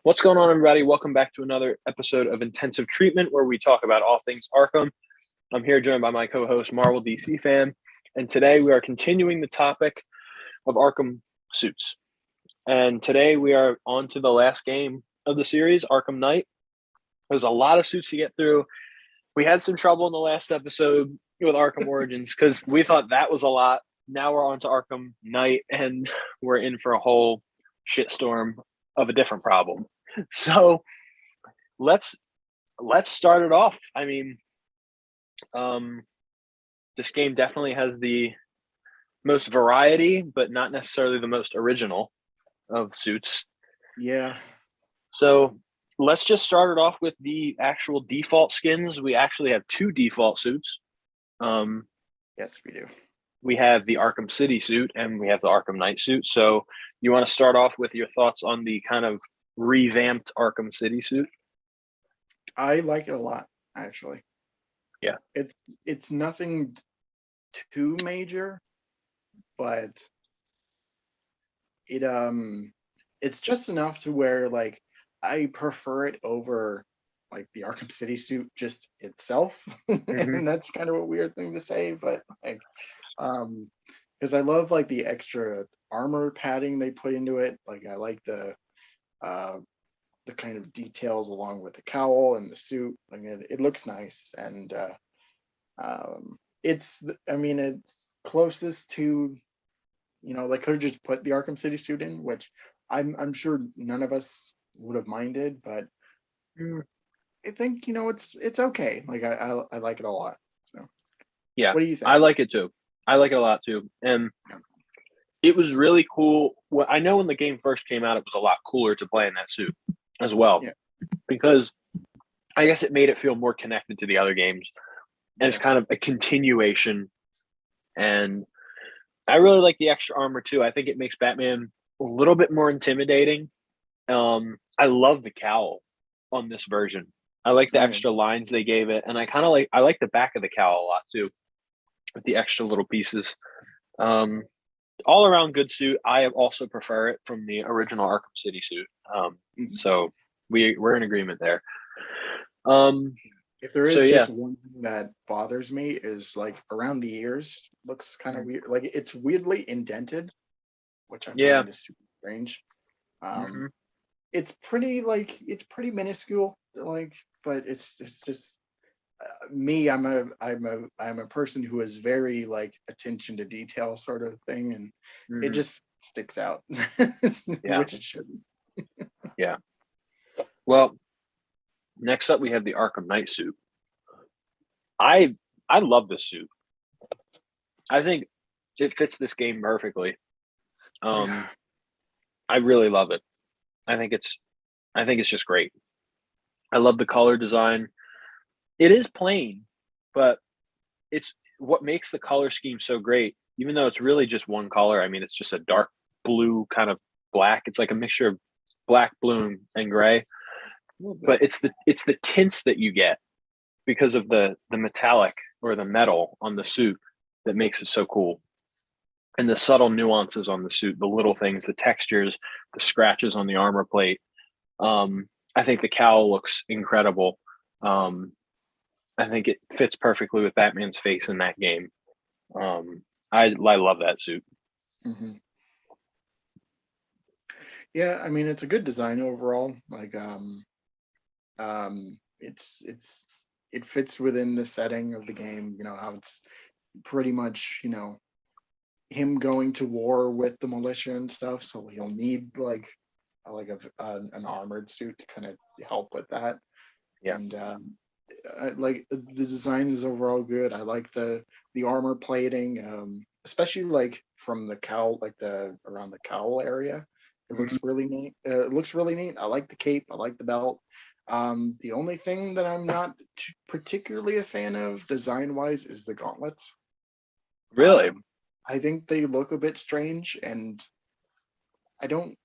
What's going on, everybody? Welcome back to another episode of Intensive Treatment, where we talk about all things Arkham. I'm here joined by my co-host, Marvel DC fan, and today we are continuing the topic of Arkham suits. And today we are on to the last game of the series, Arkham Knight. There's a lot of suits to get through. We had some trouble in the last episode with Arkham Origins because we thought that was a lot. Now we're on to Arkham Knight, and we're in for a whole shitstorm of a different problem. So let's start it off. I mean, this game definitely has the most variety, but not necessarily the most original of suits. Yeah. So let's just start it off with the actual default skins. We actually have two default suits. Yes, we do. We have the Arkham City suit and we have the Arkham Knight suit. So you want to start off with your thoughts on the kind of revamped Arkham City suit? I like it a lot, actually. Yeah. It's nothing too major, but it's just enough to where like I prefer it over like the Arkham City suit just itself. And that's kind of a weird thing to say, but like because I love like the extra armor padding they put into it. Like I like the kind of details along with the cowl and the suit. Like it looks nice, and it's closest to, they could have just put the Arkham City suit in, which I'm sure none of us would have minded, but I think it's okay. Like I like it a lot. So yeah, what do you think? I like it too. I like it a lot too, and it was really cool. Well, I know when the game first came out, it was a lot cooler to play in that suit as well, because I guess it made it feel more connected to the other games, and it's kind of a continuation. And I really like the extra armor too. I think it makes Batman a little bit more intimidating. I love the cowl on this version. I like the extra lines they gave it, and I like the back of the cowl a lot too, with the extra little pieces. All around good suit. I also prefer it from the original Arkham City suit. So we're in agreement there. If there is just one thing that bothers me is like around the ears, looks kind of weird. Like it's weirdly indented, which I find is super strange. It's pretty minuscule, like, but it's just me. I'm a person who is very like attention to detail sort of thing, and it just sticks out, which it shouldn't. Yeah. Well, next up we have the Arkham Knight suit. I love this suit. I think it fits this game perfectly. I really love it. I think it's just great. I love the color design. It is plain, but it's what makes the color scheme so great. Even though it's really just one color, I mean, it's just a dark blue kind of black. It's like a mixture of black, blue, and gray. But it's the tints that you get because of the metallic or the metal on the suit that makes it so cool. And the subtle nuances on the suit, the little things, the textures, the scratches on the armor plate. I think the cowl looks incredible. I think it fits perfectly with Batman's face in that game. I love that suit. Yeah, I mean it's a good design overall. Like it fits within the setting of the game. How it's pretty much him going to war with the militia and stuff. So he'll need like an armored suit to kind of help with that. Yeah. And like the design is overall good. I like the armor plating, especially like from the cowl, like around the cowl area. It looks really neat. It looks really neat. I like the cape. I like the belt. The only thing that I'm not particularly a fan of design-wise is the gauntlets. Really? I think they look a bit strange, and I don't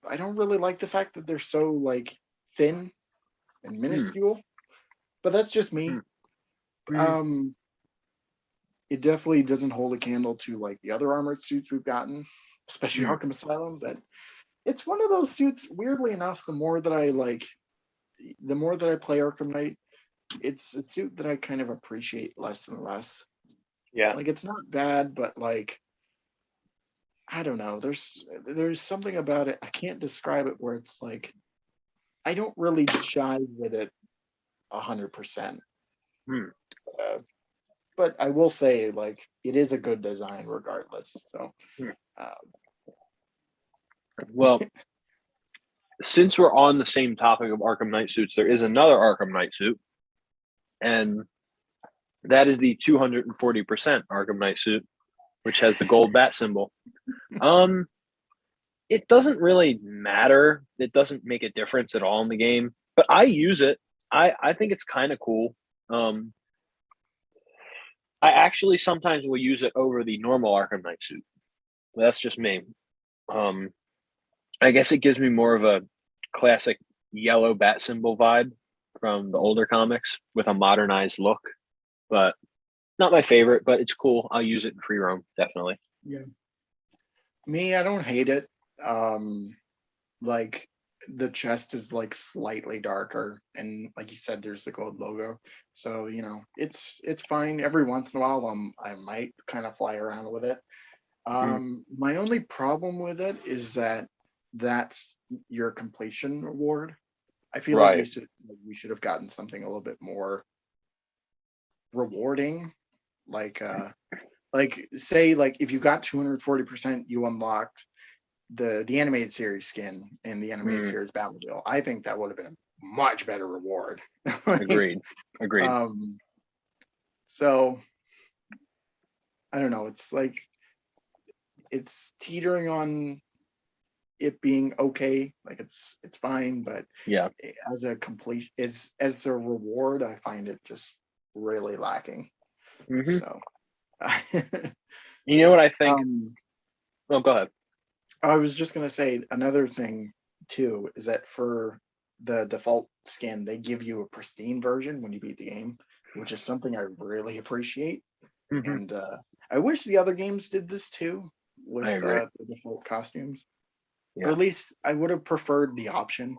really like the fact that they're so like thin and minuscule. But that's just me. It definitely doesn't hold a candle to like the other armored suits we've gotten, especially Arkham Asylum. But it's one of those suits. Weirdly enough, the more that I play Arkham Knight, it's a suit that I kind of appreciate less and less. Yeah. Like it's not bad, but like I don't know. There's something about it. I can't describe it where it's like I don't really jive with it 100%. Hmm. But I will say, like, it is a good design regardless. So, Hmm. uh, Well, since we're on the same topic of Arkham Knight suits, there is another Arkham Knight suit, and that is the 240% Arkham Knight suit, which has the gold bat symbol. Um, it doesn't really matter. It doesn't make a difference at all in the game, but I use it. I think it's kind of cool. Um, I actually sometimes will use it over the normal Arkham Knight suit. That's just me. Um, I guess it gives me more of a classic yellow bat symbol vibe from the older comics with a modernized look, but not my favorite, but it's cool. I'll use it in free roam, definitely. yeah. Me, I don't hate it. Like the chest is like slightly darker, and like you said, there's the gold logo. So it's fine. Every once in a while, I might kind of fly around with it. Mm, My only problem with it is that that's your completion reward. I feel like right. we should have gotten something a little bit more rewarding, like say like if you got 240%, you unlocked the animated series skin and the animated Mm, series Batmobile. I think that would have been a much better reward. Like, agreed. Agreed. um, so I don't know. It's like it's teetering on it being okay. Like it's fine, but Yeah. as a complete as a reward, I find it just really lacking. Hmm. So, You know what I think? um, Oh, go ahead. I was just gonna say another thing too is that for the default skin, they give you a pristine version when you beat the game, which is something I really appreciate. Hmm. And I wish the other games did this too I with agree. the default costumes, or Yeah. at least I would have preferred the option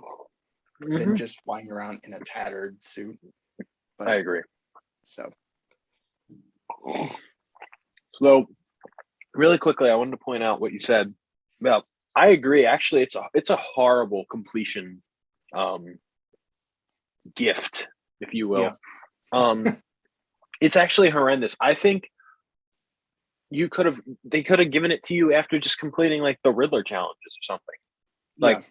than Hmm. just flying around in a tattered suit. I But agree. so So, really quickly, I wanted to point out what you said about. I agree. Actually, it's a horrible completion um, gift, if you yeah, will. It's actually horrendous. I think they could have given it to you after just completing like the Riddler challenges or something. yeah, Like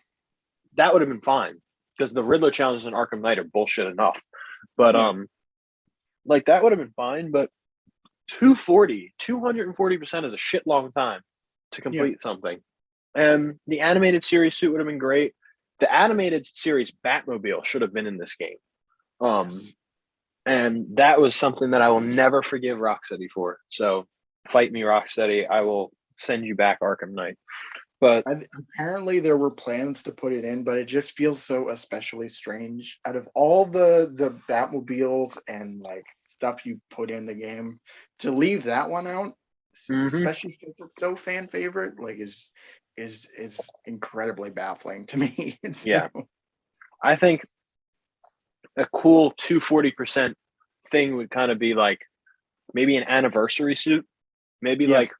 that would have been fine because the Riddler challenges in Arkham Knight are bullshit enough. But yeah, like that would have been fine. But 240% is a shit long time to yeah, complete something. And the animated series suit would have been great. The animated series Batmobile should have been in this game. Um, yes. and that was something that I will never forgive Rocksteady for. So fight me, Rocksteady. I will send you back Arkham Knight. But Apparently there were plans to put it in, but it just feels so especially strange. Out of all the Batmobiles and like stuff you put in the game, to leave that one out, mhm, especially since it's so fan favorite, like is incredibly baffling to me. yeah, I think a cool 240% thing would kind of be like maybe an anniversary suit, maybe Yeah, like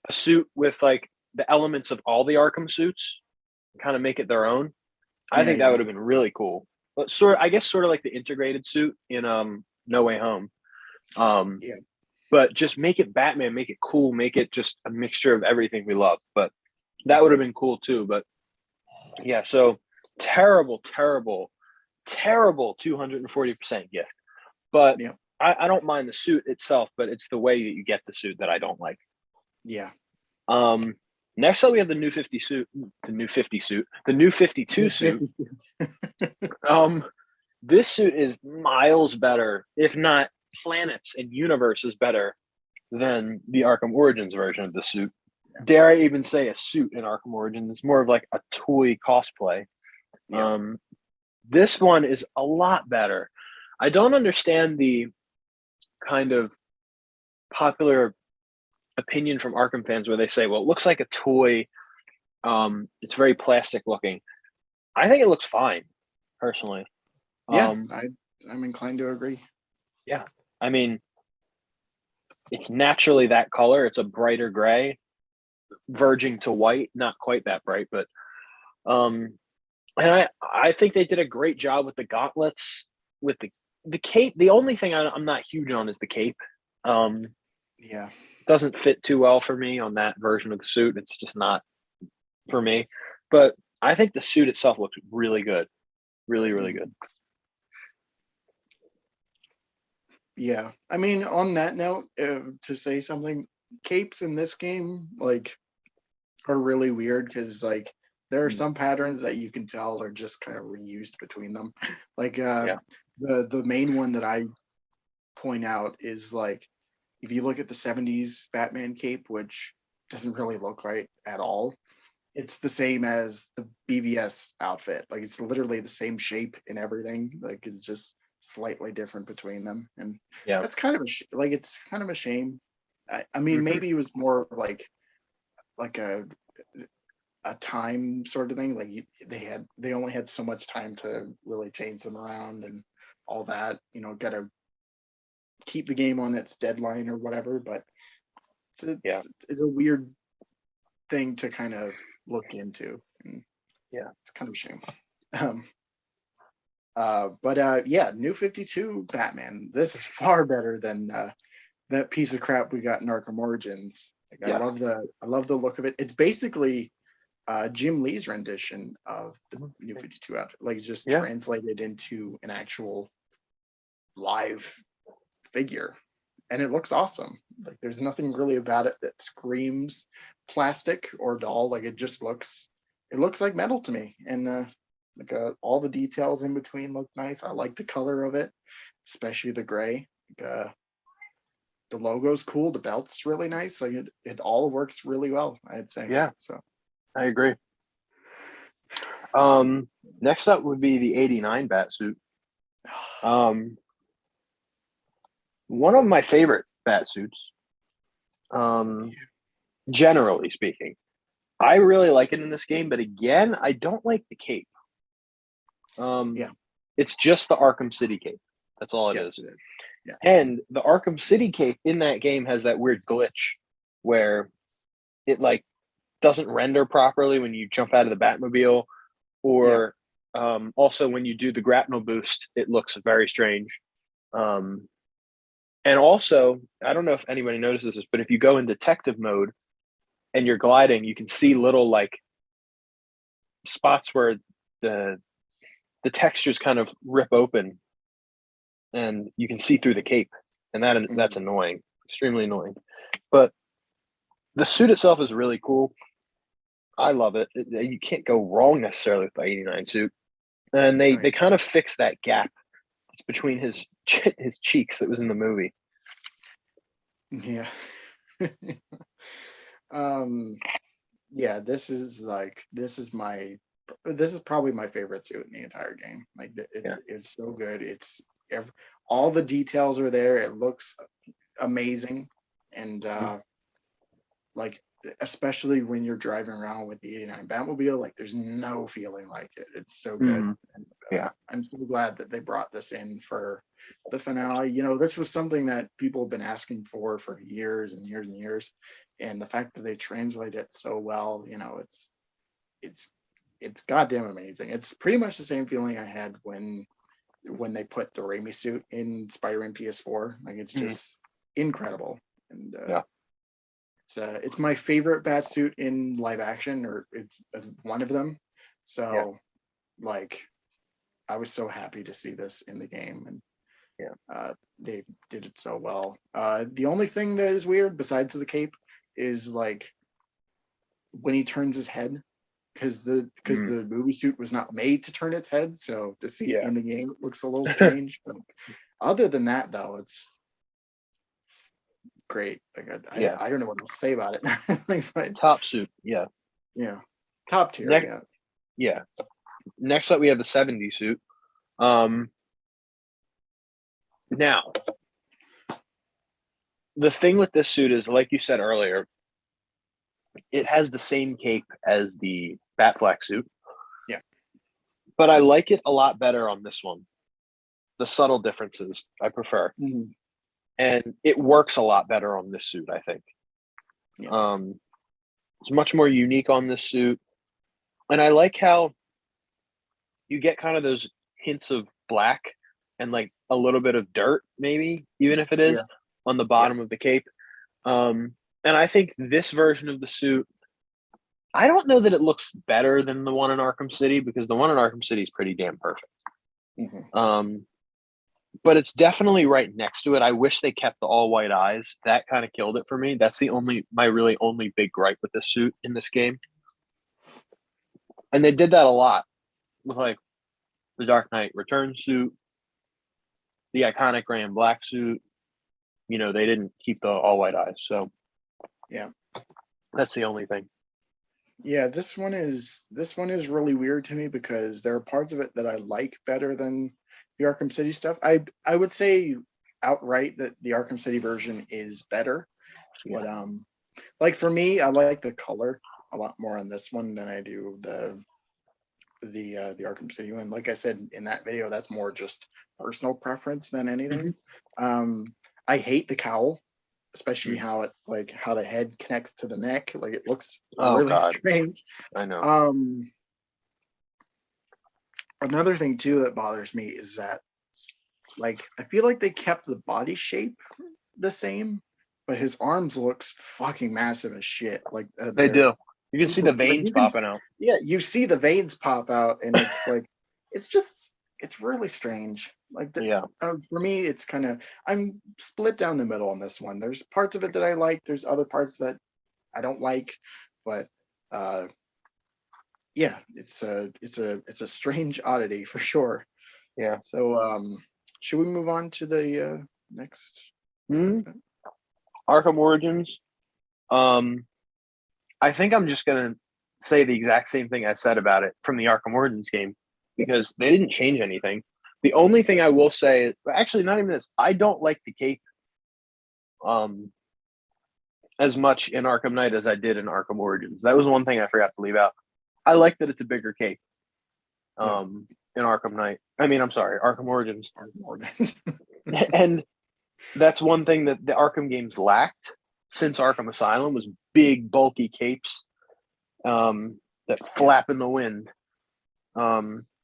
a suit with like the elements of all the Arkham suits, kind of make it their own. I yeah, think that yeah, would have been really cool. But I guess sort of like the integrated suit in No Way Home. Um, yeah, but just make it Batman, make it cool, make it just a mixture of everything we love. But that would have agreed. been cool too. But yeah, so terrible, terrible, terrible 240% gift. But Yeah, I don't mind the suit itself, but it's the way that you get the suit that I don't like. yeah. Um, next up, we have the new 52 suit. 50. Um, this suit is miles better, if not planets and universes better than the Arkham Origins version of the suit. Dare I even say a suit in Arkham Origins? It's more of like a toy cosplay. Yeah, Um, this one is a lot better. I don't understand the kind of popular opinion from Arkham fans where they say, well, it looks like a toy It's very plastic looking. I think it looks fine, personally. Yeah, Um, I'm inclined to agree. yeah, I mean, it's naturally that color. It's a brighter gray, verging to white. Not quite that bright, but um, and I think they did a great job with the gauntlets, with the cape. The only thing I'm not huge on is the cape. Um, Yeah. doesn't fit too well for me on that version of the suit. It's just not for me. But I think the suit itself looks really good, really really Mm. good. Yeah. I mean, on that note, to say something, capes in this game like are really weird because like there are Mm, some patterns that you can tell are just kind of reused between them. Like yeah. the main one that I point out is like if you look at the 70s Batman cape, which doesn't really look right at all, it's the same as the BVS outfit. Like it's literally the same shape and everything. Like it's just slightly different between them, and Yeah. that's kind of like it's kind of a shame. I mean, Hmm. maybe it was more like a time sort of thing. Like they only had so much time to really change them around and all that. You know, got to keep the game on its deadline or whatever. But Yeah. it's a weird thing to kind of look into, and Yeah. it's kind of a shame. Um, but yeah, New 52 Batman. This is far better than that piece of crap we got in Arkham Origins. Like, Yeah. I love the look of it. It's basically Jim Lee's rendition of the Mhm. New 52 out, like just Yeah. translated into an actual live figure, and it looks awesome. Like there's nothing really about it that screams plastic or doll. Like it looks like metal to me, and like all the details in between look nice. I like the color of it, especially the gray. Like, the logo's cool. The belt's really nice. Like it all works really well, I'd say. Yeah. So I agree. Next up would be the '89 bat suit. Um, one of my favorite bat suits. Um, generally speaking, I really like it in this game, but again, I don't like the cape. Um, yeah, it's just the Arkham City cape. That's all it yes, is. it is. Yeah, And the Arkham City cape in that game has that weird glitch where it like doesn't render properly when you jump out of the Batmobile, yeah. or also when you do the grapnel boost, it looks very strange. Um, and also, I don't know if anybody notices this, but if you go in detective mode and you're gliding, you can see little like spots where the the textures kind of rip open and you can see through the cape, and that's Mhm. annoying, extremely annoying. But the suit itself is really cool. I love it. You can't go wrong necessarily with the '89 suit, and they Right. kind of fix that gap between his cheeks that was in the movie. Yeah. um yeah, this is probably my favorite suit in the entire game. Like Yeah. it's so good. All the details are there. It looks amazing, and Mhm. like especially when you're driving around with the '89 Batmobile, like there's no feeling like it. It's so good. Mhm. And Yeah. I'm so glad that they brought this in for the finale. You know, this was something that people have been asking for years and years and years, and the fact that they translate it so well, you know, it's it's goddamn amazing. It's pretty much the same feeling I had when they put the Raimi suit in Spider-Man PS4. Like it's Mhm. just incredible, and Yeah. it's my favorite bat suit in live action, or it's one of them. Yeah. So like I was so happy to see this in the game, and Yeah. they did it so well. The only thing that is weird besides the cape is like when he turns his head, because Mm. the movie suit was not made to turn its head, so to see it Yeah. in the game it looks a little strange. But other than that, though, it's great. Like Yeah. I don't know what to say about it. Like, but Top suit. Yeah. yeah, top tier. Next. Yeah, Yeah. Next up, we have the '70 suit. Um. Now, the thing with this suit is, like you said earlier, it has the same cape as the Batfleck suit. Yeah. But I like it a lot better on this one. The subtle differences I prefer. Mm-hmm. And it works a lot better on this suit, I think. Yeah. It's much more unique on this suit. And I like how you get kind of those hints of black and like a little bit of dirt, maybe, even if it is Yeah. on the Yeah. bottom of the cape. And I think this version of the suit, I don't know that it looks better than the one in Arkham City because the one in Arkham City is pretty damn perfect. Mm-hmm. But it's definitely right next to it. I wish they kept the all white eyes. That kind of killed it for me. That's my really only big gripe with this suit in this game. And they did that a lot with like the Dark Knight Return suit, the iconic gray and black suit. You know, they didn't keep the all white eyes. So Yeah. that's the only thing. Yeah, this one is really weird to me because there are parts of it that I like better than the Arkham City stuff. I would say outright that the Arkham City version is better. Yeah. But like for me, I like the color a lot more on this one than I do the Arkham City one. Like I said in that video, that's more just personal preference than anything. I hate the cowl, especially how the head connects to the neck. Like it looks really strange. I know. Another thing too that bothers me is that like I feel like they kept the body shape the same, but his arms looks fucking massive as shit. Like They they're do. You can see the like veins popping out. Yeah, you see the veins pop out, and it's like it's really strange. Like for me, it's kind of I'm split down the middle on this one. There's parts of it that I like. There's other parts that I don't like, but yeah, it's a strange oddity for sure. Yeah. So should we move on to the next event? Arkham Origins. I think I'm just gonna say the exact same thing I said about it from the Arkham Origins game because they didn't change anything. The only thing I will say is actually not even this. I don't like the cape as much in Arkham Knight as I did in Arkham Origins. That was one thing I forgot to leave out. I like that it's a bigger cape in Arkham Knight. I mean, I'm sorry, Arkham Origins. And that's one thing that the Arkham games lacked since Arkham Asylum was big, bulky capes that flap in the wind.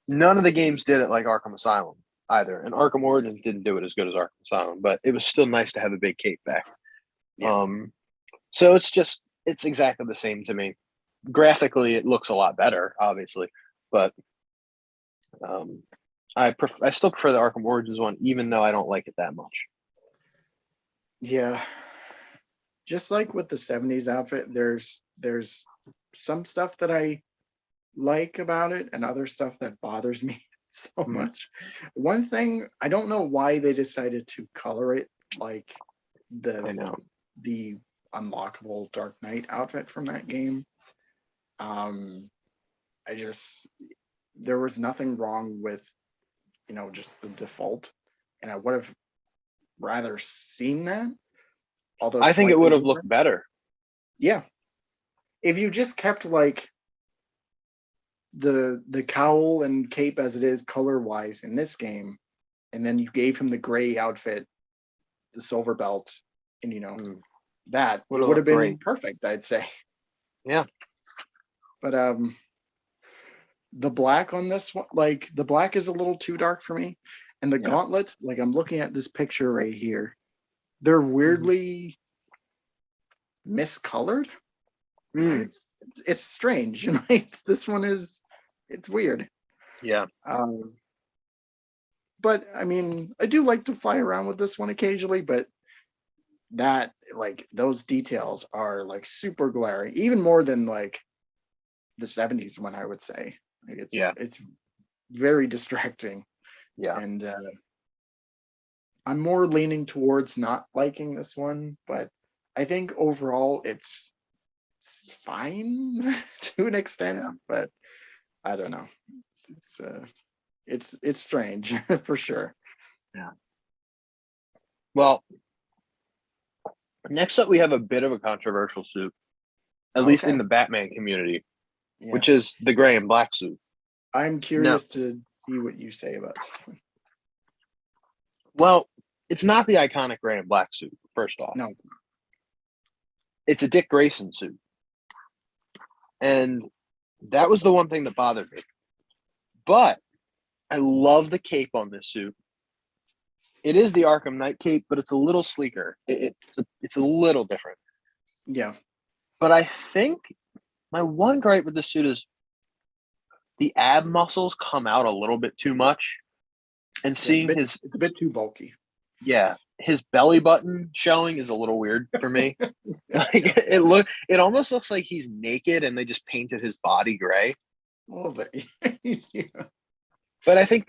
None of the games did it like Arkham Asylum either, and Arkham Origins didn't do it as good as Arkham Asylum, but it was still nice to have a big cape back. So it's exactly the same to me. Graphically, it looks a lot better, obviously, but I still prefer the Arkham Origins one, even though I don't like it that much. Yeah, just like with the 70s outfit, there's some stuff that I like about it and other stuff that bothers me so much. One thing, I don't know why they decided to color it like the unlockable Dark Knight outfit from that game. There was nothing wrong with just the default, and I would have rather seen that. Although I think it would have looked better. Yeah, if you just kept like the cowl and cape as it is color wise in this game, and then you gave him the gray outfit, the silver belt, and that would have been perfect, I'd say. Yeah. But the black on this one, like the black is a little too dark for me. And the gauntlets, like I'm looking at this picture right here, they're weirdly miscolored. It's strange. This one it's weird. Yeah. But I mean, I do like to fly around with this one occasionally, but that like those details are like super glaring, even more than like the 70s one, I would say. Like it's very distracting. Yeah. And I'm more leaning towards not liking this one, but I think overall it's fine to an extent, but I don't know. It's strange for sure. Yeah. Well, next up we have a bit of a controversial suit. at least in Okay. the Batman community, Yeah. which is the gray and black suit. I'm No, curious to see what you say about this. well, it's not the iconic gray and black suit. First off, No, it's not. it's a Dick Grayson suit, and that was the one thing that bothered me. But I love the cape on this suit. It is the Arkham Knight cape, but it's a little sleeker. It's a little different. Yeah. But I think my one gripe with this suit is the ab muscles come out a little bit too much, and Yeah, seeing his it's a bit too bulky. his belly button showing is a little weird for me. Yeah, Like it almost looks like he's naked and they just painted his body gray. a little bit. Yeah. But I think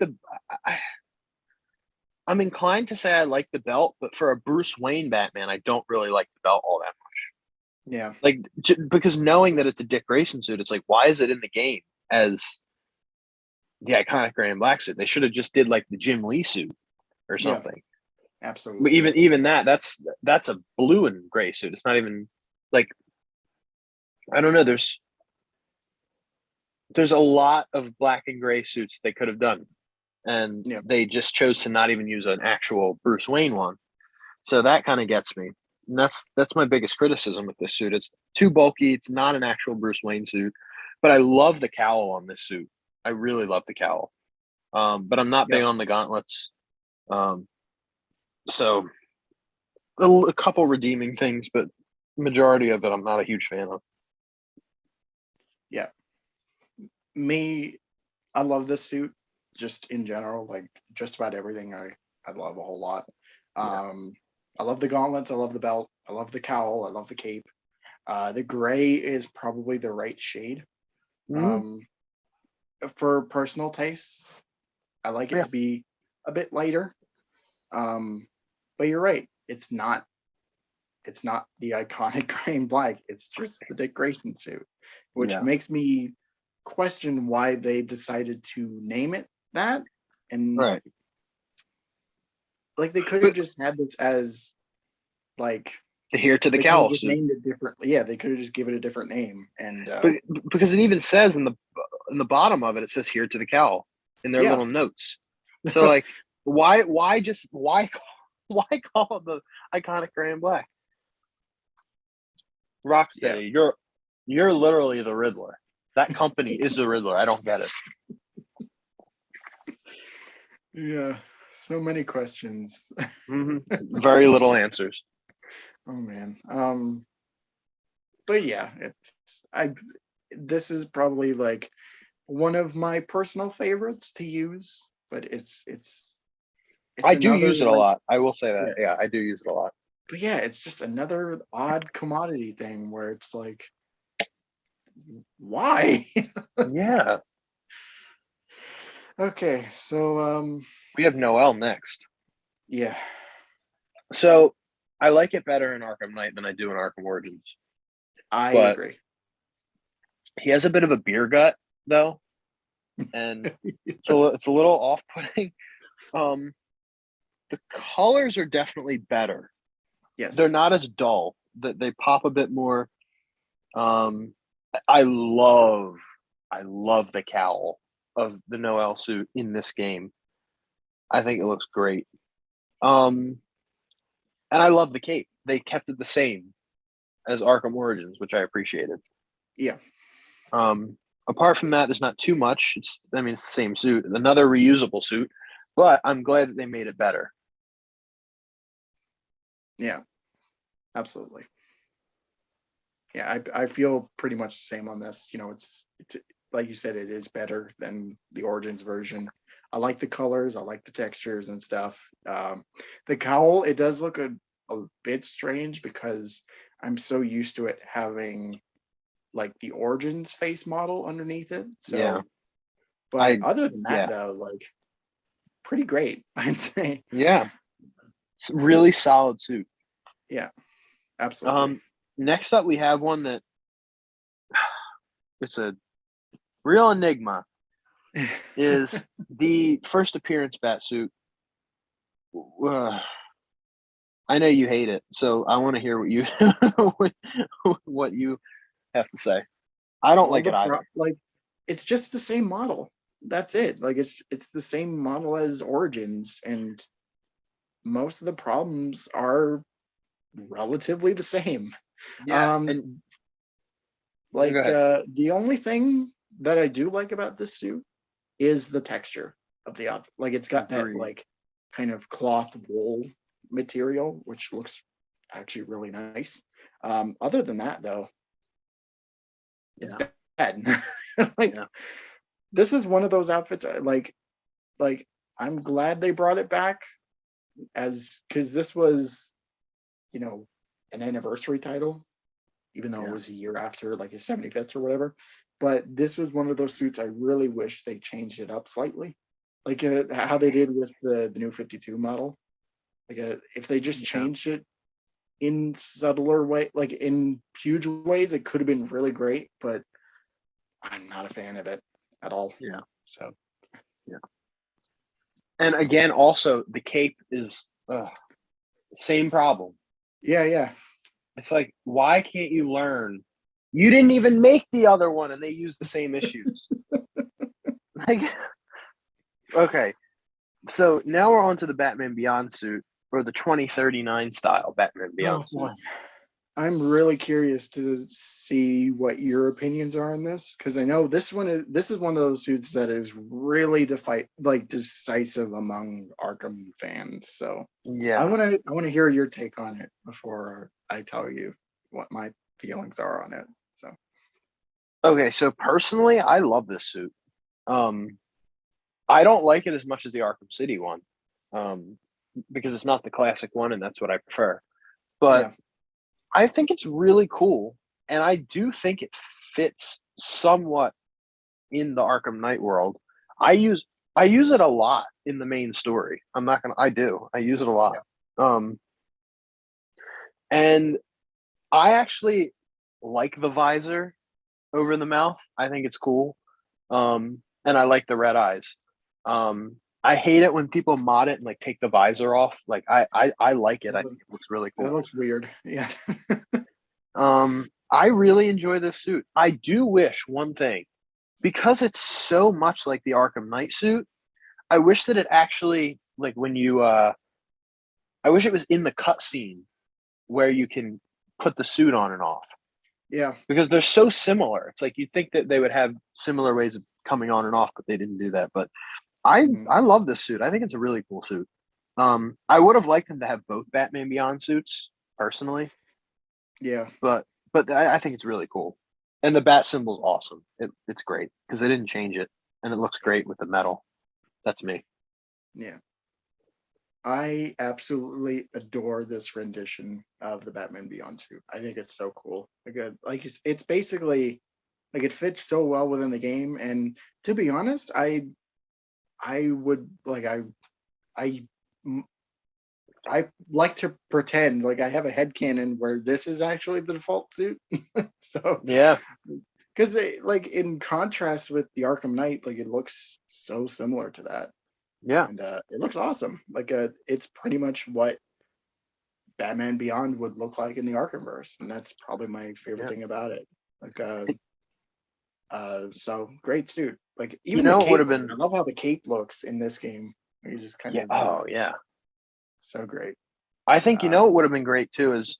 I'm inclined to say I like the belt, but for a Bruce Wayne Batman, I don't really like the belt all that much. Yeah. Like because knowing that it's a Dick Grayson suit, it's like why is it in the game as the iconic gray and black suit? They should have just did like the Jim Lee suit or Yeah. something. Absolutely. But even that's a blue and gray suit. It's not even like I don't know. There's a lot of black and gray suits they could have done, and Yeah. they just chose to not even use an actual Bruce Wayne one. So that kind of gets me. And that's my biggest criticism with this suit. It's too bulky. It's not an actual Bruce Wayne suit, but I love the cowl on this suit. I really love the cowl. But I'm not Yeah. big on the gauntlets. So a couple redeeming things, but majority of it I'm not a huge fan of. Yeah. Me, I love this suit just in general, like just about everything I love a whole lot. I love the gauntlets, I love the belt, I love the cowl, I love the cape. The gray is probably the right shade. Mm-hmm. For personal tastes, I like it to be a bit lighter. But you're right, it's not the iconic gray and black. It's just the Dick Grayson suit, which makes me question why they decided to name it that. And Right. like they could have But just had this as like here to the they could have cowl just suit. named it differently. Yeah, they could have just given it a different name. And But because it even says in the bottom of it, it says here to the cowl in their little notes. So like why call it the iconic gray and black? Rocksteady, you're literally the Riddler. That company is the Riddler. I don't get it. Yeah, so many questions. Mm-hmm. Very little answers. Oh man. But yeah, this is probably like one of my personal favorites to use, but it's I do another use it a like lot. I will say that. Yeah, I do use it a lot. but yeah, it's just another odd commodity thing where it's like why? Yeah. Okay, so We have Noel next. yeah. So I like it better in Arkham Knight than I do in Arkham Origins. I But agree. he has a bit of a beer gut though. And it's a little off-putting. The colors are definitely better. Yes. They're not as dull. That they pop a bit more. I love the cowl of the Noel suit in this game. I think it looks great. And I love the cape. They kept it the same as Arkham Origins, which I appreciated. Yeah. Apart from that, there's not too much. It's the same suit, another reusable suit, but I'm glad that they made it better. Yeah. Absolutely. Yeah, I feel pretty much the same on this. You know, it's like you said, it is better than the Origins version. I like the colors, I like the textures and stuff. The cowl, it does look a bit strange because I'm so used to it having like the Origins face model underneath it. So, Yeah. but other than that, though, like pretty great, I'd say. Yeah, it's a really solid suit. Yeah, absolutely. Next up, we have one that it's a real enigma. Is the first appearance bat suit. I know you hate it, so I want to hear what you what you have to say. I don't Well, like it either. like it's just the same model. That's it. Like it's the same model as Origins, and most of the problems are relatively the same. Yeah, Um, and go like ahead. the only thing that I do like about this suit is the texture of the outfit. Like it's got that Agreed. like kind of cloth wool material, which looks actually really nice. Other than that, though, it's Yeah, bad. Like yeah, this is one of those outfits. Like I'm glad they brought it back as because this was, you know, an anniversary title, even though it yeah. was a year after like his 75th or whatever. But this was one of those suits I really wish they changed it up slightly, like how they did with the new 52 model. Like if they just Yeah. changed it in subtler way, like in huge ways, it could have been really great. But I'm not a fan of it at all. Yeah. So Yeah. And again, also the cape is same problem. yeah, yeah. It's like, why can't you learn? You didn't even make the other one, and they use the same issues. Like, okay, so now we're on to the Batman Beyond suit, or the 2039 style Batman Beyond Oh suit. boy. I'm really curious to see what your opinions are on this because I know this is one of those suits that is really decisive among Arkham fans. So Yeah. I want to hear your take on it before I tell you what my feelings are on it. So Okay, so personally, I love this suit. Um, I don't like it as much as the Arkham City one, um, because it's not the classic one, and that's what I prefer. But yeah, I think it's really cool, and I do think it fits somewhat in the Arkham Knight world. I use I use it a lot in the main story. I'm not gonna. I do. I use it a lot. yeah, Um, and I actually like the visor over the mouth. I think it's cool. And I like the red eyes. I hate it when people mod it and like take the visor off. Like I like it. I think it looks really that cool. looks weird. Yeah, I really enjoy this suit. I do wish one thing because it's so much like the Arkham Knight suit. I wish that it actually like when you I wish it was in the cutscene where you can put the suit on and off yeah. because they're so similar. It's like you'd think that they would have similar ways of coming on and off, but they didn't do that. But Mhm. I love this suit. I think it's a really cool suit. I would have liked them to have both Batman Beyond suits personally, Yeah, but I think it's really cool. And the bat symbol's awesome. It's great because they didn't change it, and it looks yeah, great with the metal. That's me. yeah. I absolutely adore this rendition of the Batman Beyond suit. I think it's so cool. Like it's basically like it fits so well within the game. And to be honest, I would like I m- I like to pretend like I have a headcanon where this is actually the default suit. So Yeah, because like in contrast with the Arkham Knight, like it looks so similar to that, yeah, and it looks awesome. Like it's pretty much what Batman Beyond would look like in the Arkhamverse, and that's probably my favorite yeah. thing about it. Like, so great suit. Like You even the know, it would cape. have been I love how the cape looks in this game. It's just kind yeah. of Oh yeah. so great. I think you Uh, know what would have been great too is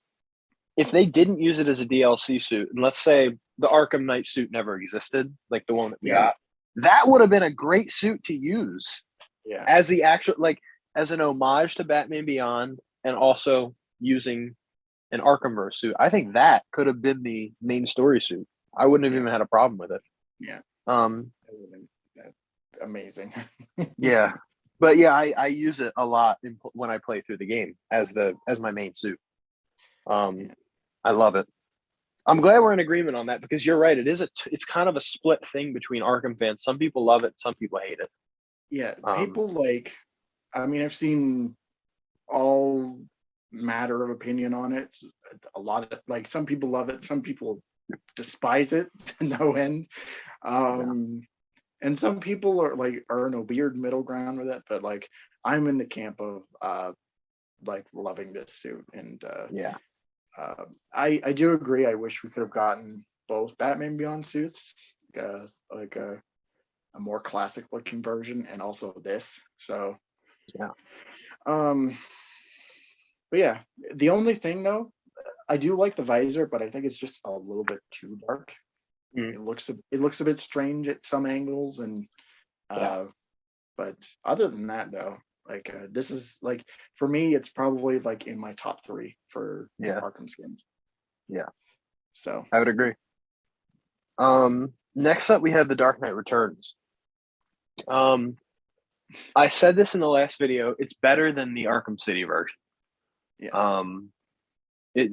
if they didn't use it as a DLC suit, and let's say the Arkham Knight suit never existed, like the one that we yeah, got, that would have been a great suit to use yeah, as the actual like as an homage to Batman Beyond, and also using an Arkhamverse suit. I think that could have been the main story suit. I wouldn't have yeah, even had a problem with it. yeah. Um, That would have been amazing. yeah, but yeah, I use it a lot when I play through the game as my main suit. Um, Yeah, I love it. I'm glad we're in agreement on that because you're right. It's kind of a split thing between Arkham fans. Some people love it, some people hate it. yeah. Um, People like. I mean, I've seen all matter of opinion on it. A lot of like some people love it, some people despise it to no end. yeah, Um, and some people are in a weird middle ground with it, but like I'm in the camp of like loving this suit, and yeah, I do agree. I wish we could have gotten both Batman Beyond suits, like a more classic looking version, and also this. So Yeah. But yeah, the only thing though, I do like the visor, but I think it's just a little bit too dark. Mm. It looks a bit strange at some angles, and Yeah. but other than that though, like this is like, for me, it's probably like in my top 3 for Yeah. Arkham skins. Yeah. So I would agree. Next up we have the Dark Knight Returns. I said this in the last video. It's better than the Arkham City version. yes, Um,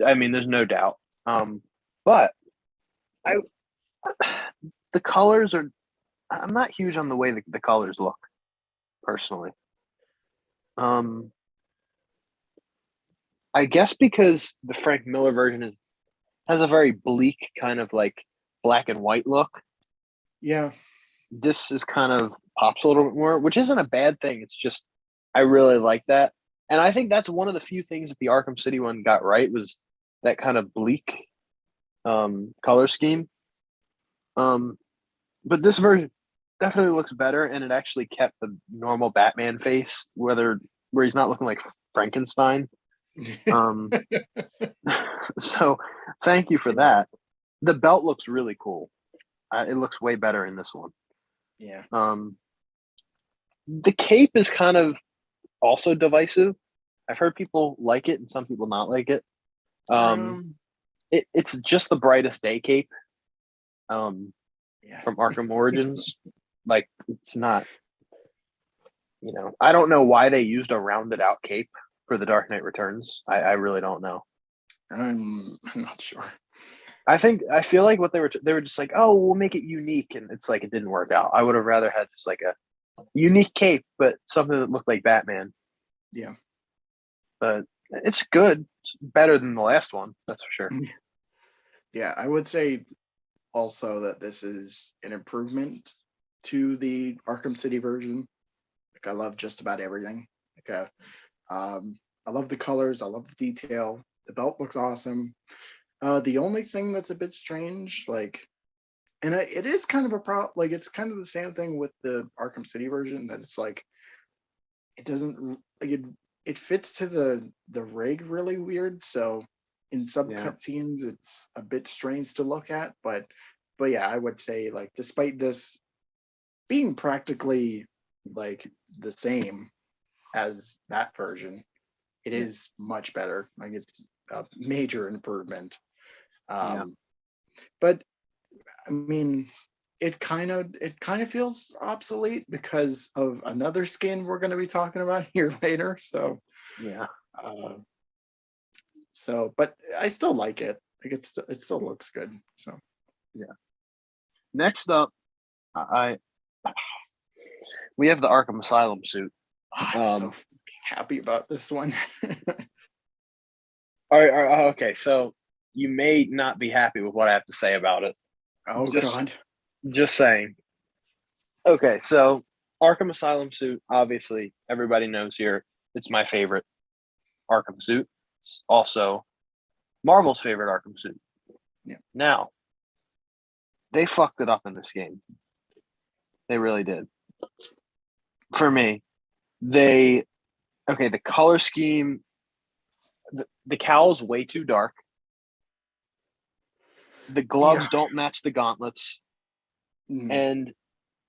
I mean, there's no doubt. But I, the colors are. I'm not huge on the way the colors look, personally. Um, I guess because the Frank Miller version has a very bleak kind of like black and white look. yeah, This is kind of pops a little bit more, which isn't a bad thing. It's just I really like that, and I think that's one of the few things that the Arkham City one got right was that kind of bleak color scheme. Um, but this version definitely looks better, and it actually kept the normal Batman face, where he's not looking like Frankenstein. Um, so thank you for that. The belt looks really cool. It looks way better in this one. yeah. The cape is kind of also divisive. I've heard people like it and some people not like it. Um, Um, it's just the brightest day cape yeah. from Arkham Origins. Like it's not, I don't know why they used a rounded out cape for the Dark Knight Returns. I really don't know. I'm not sure. I feel like what they were just like, oh, we'll make it unique, and it's like it didn't work out. I would have rather had just like a unique cape, but something that looked like Batman. Yeah. But it's good. It's better than the last one, that's for sure. Yeah, I would say also that this is an improvement to the Arkham City version. Like, I love just about everything. Like, I love the colors. I love the detail. The belt looks awesome. The only thing that's a bit strange, like, and it is kind of a problem. Like, it's kind of the same thing with the Arkham City version, that it's like it doesn't like it fits to the rig really weird. So in some Yeah. cutscenes, it's a bit strange to look at. But yeah, I would say, like, despite this being practically like the same as that version, it Yeah. is much better. Like, it's a major improvement. Yeah. But I mean, it kind of feels obsolete because of another skin we're going to be talking about here later. So Yeah. uh, but I still like it. Like, it still looks good. So Yeah. Next up, I we have the Arkham Asylum suit. I'm so happy about this one. Okay, so you may not be happy with what I have to say about it. Oh Just God. just saying. Okay, so Arkham Asylum suit, obviously everybody knows here, it's my favorite Arkham suit. It's also Marvel's favorite Arkham suit. Yeah. Now, they fucked it up in this game. They really did. For me, the color scheme, the cowl's way too dark. The gloves Yeah. don't match the gauntlets, Mm. and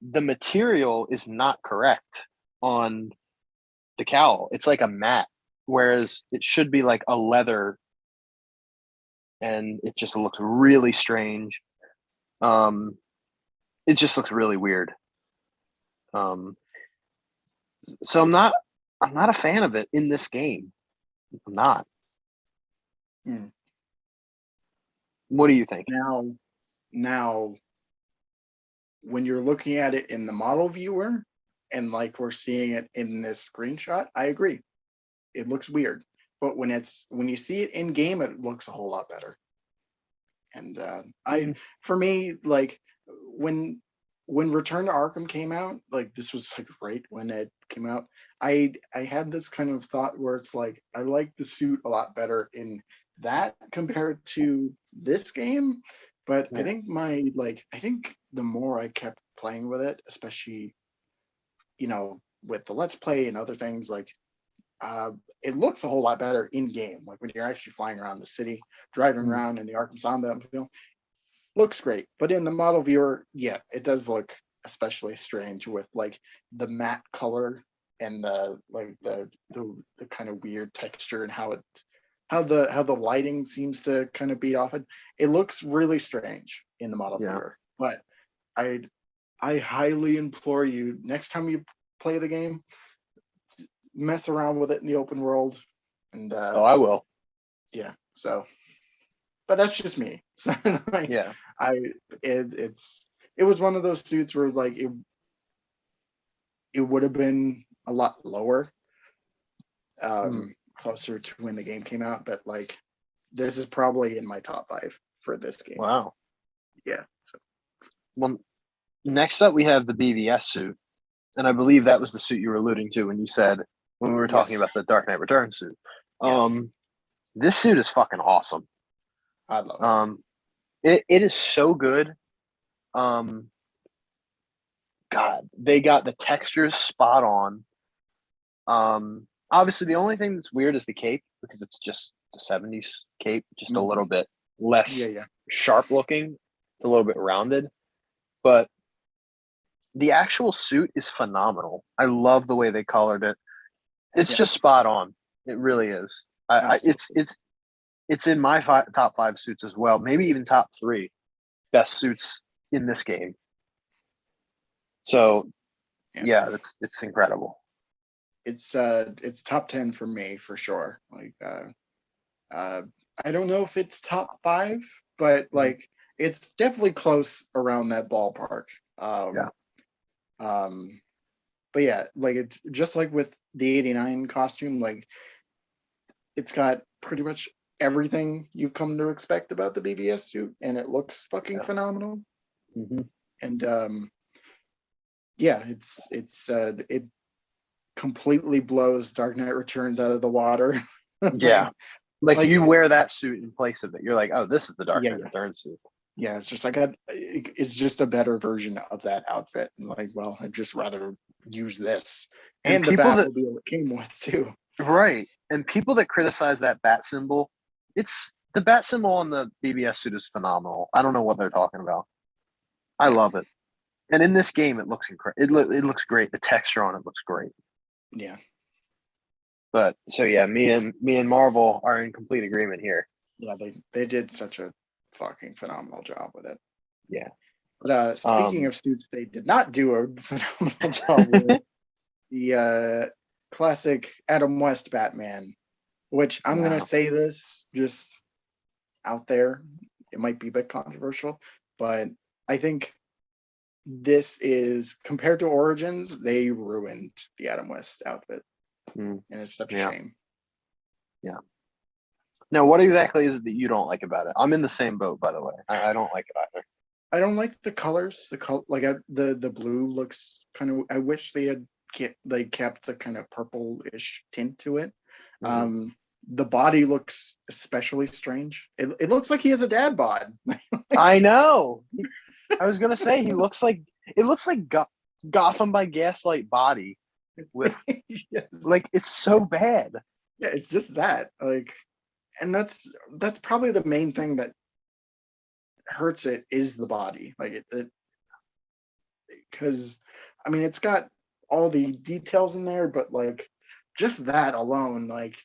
the material is not correct on the cowl. It's like a mat, whereas it should be like a leather, and it just looks really strange. Um, it just looks really weird. Um, so I'm not a fan of it in this game. I'm not. Mm. What do you think? Now, when you're looking at it in the model viewer, and like we're seeing it in this screenshot, I agree. It looks weird, but when you see it in game, it looks a whole lot better. And for me, like, when Return to Arkham came out, like, this was like right when it came out, I had this kind of thought where it's like, I like the suit a lot better in that compared to this game. But I Yeah. think I think the more I kept playing with it, especially, with the Let's Play and other things, it looks a whole lot better in game. Like when you're actually flying around the city, driving Mm. around in the Arkham Asylum, looks great. But in the model viewer, yeah, it does look especially strange with like the matte color and the kind of weird texture and how the lighting seems to kind of beat off it. It looks really strange in the model Yeah. viewer. But I I highly implore you, next time you play the game, mess around with it in the open world. And Oh, I will. yeah, so but that's just me. So like Yeah. it was one of those suits where it's like it would have been a lot lower, Mm. closer to when the game came out, but like this is probably in my top 5 for this game. Wow. Yeah. So Well, next up we have the BVS suit, and I believe that was the suit you were alluding to when you said when we were talking yes, about the Dark Knight Returns suit. yes, This suit is fucking awesome. I love it. It is so good. Um, God, they got the textures spot on. Obviously, the only thing that's weird is the cape because it's just the '70s cape, just a little Mhm. bit Yeah, less yeah, sharp looking. It's a little bit rounded, but the actual suit is phenomenal. I love the way they colored it. It's yeah, just spot on. It really is. absolutely. It's in my top 5 suits as well. Maybe even top 3 best suits in this game. So Yeah. yeah, it's incredible. It's top 10 for me for sure. Uh I don't know if it's top 5, but Mhm. like it's definitely close around that ballpark. Yeah, Um but yeah, like it's just like with the 89 costume, like it's got pretty much everything you've come to expect about the BBS suit, and it looks fucking yeah. phenomenal. Hmm. And yeah, it completely blows Dark Knight Returns out of the water. Yeah. like Like like you wear that suit in place of it. You're like, oh, this is the Dark yeah, Knight yeah. Returns suit. Yeah, it's just it's just a better version of that outfit. And like, well, I'd just rather use this And and the people that Batmobile it came with too. right, and people that criticize that bat symbol, it's the bat symbol on the BBS suit is phenomenal. I don't know what they're talking about. I Yeah, love it. And in this game, it looks incredible. It looks great. The texture on it looks great. yeah, But so yeah, me and Marvel are in complete agreement here. yeah. They did such a fucking phenomenal job with it. Yeah. But speaking Um. of suits, they did not do a phenomenal job with the classic Adam West Batman. Which I'm gonna Wow. say this just out there. It might be a bit controversial, but I think this is compared to Origins, they ruined the Adam West outfit, Mm, and it's such a yeah. shame. Yeah. Now, what exactly is it that you don't like about it? I'm in the same boat, by the way. I don't like it either. I don't like the colors. The blue looks kind of. I wish they kept the kind of purple-ish tint to it. Mhm. The body looks especially strange. It looks like he has a dad bod. I know. I was gonna say he looks like it looks like Gotham by Gaslight body with Yes. like it's so bad. Yeah, it's just that. And that's probably the main thing that hurts it is the body. Because I mean it's got all the details in there, but like just that alone, like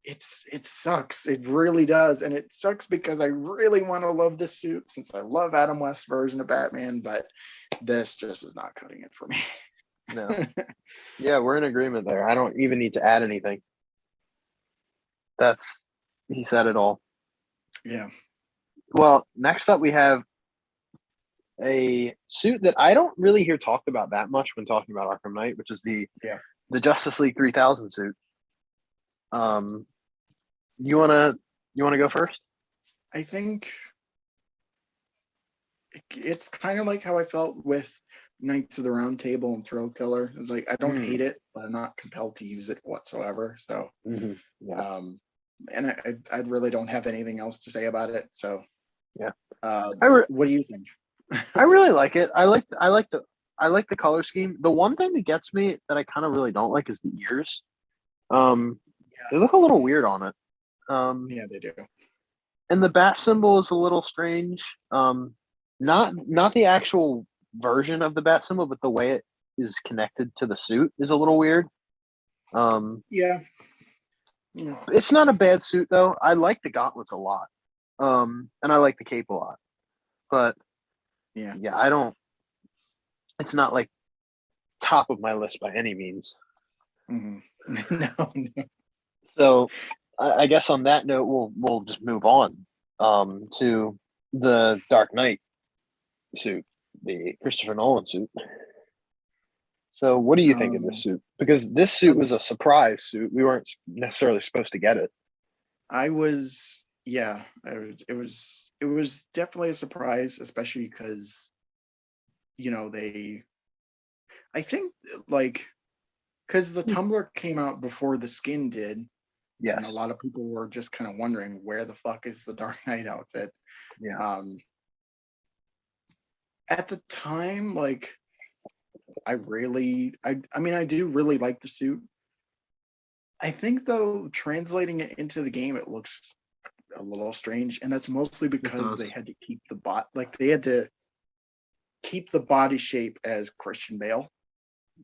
it sucks. It really does. And it sucks because I really want to love this suit since I love Adam West's version of Batman, but this just is not cutting it for me. No. Yeah, we're in agreement there. I don't even need to add anything. That's he said it all. Yeah. Well, next up we have a suit that I don't really hear talked about that much when talking about Arkham Knight, which is Yeah. the Justice League 3000 suit. Um, you wanna you wanna go first? I think it's kind of like how I felt with Knights of the Round Table and Thrill Killer. It's like I don't hate Mm, it, but I'm not compelled to use it whatsoever. So, hmm. Yeah. um, and I really don't have anything else to say about it. So, Yeah. Uh, I re- what do you think? I really like it. I like the color scheme. The one thing that gets me that I kind of really don't like is the ears. Um, they look a little weird on it. Um, Yeah, they do. and the bat symbol is a little strange. Not the actual version of the bat symbol, but the way it is connected to the suit is a little weird. Um, Yeah. Yeah. it's not a bad suit though. I like the gauntlets a lot. And I like the cape a lot. But Yeah. yeah, I don't. It's not like top of my list by any means. Hmm. No, no. So I guess on that note, we'll just move on to the Dark Knight suit, the Christopher Nolan suit. So what do you think of this Um, suit? Because this suit was a surprise suit. We weren't necessarily supposed to get it. I was, yeah, it was definitely a surprise, especially because, they, I think, like, because the Tumblr came out before the skin did, and a Yes. lot of people were just kind of wondering where the fuck is the Dark Knight outfit. Yeah. Um, at the time, like, I mean, I do really like the suit. I think though, translating it into the game, it looks a little strange, and that's mostly It because they does. had to keep they had to keep the body shape as Christian Bale,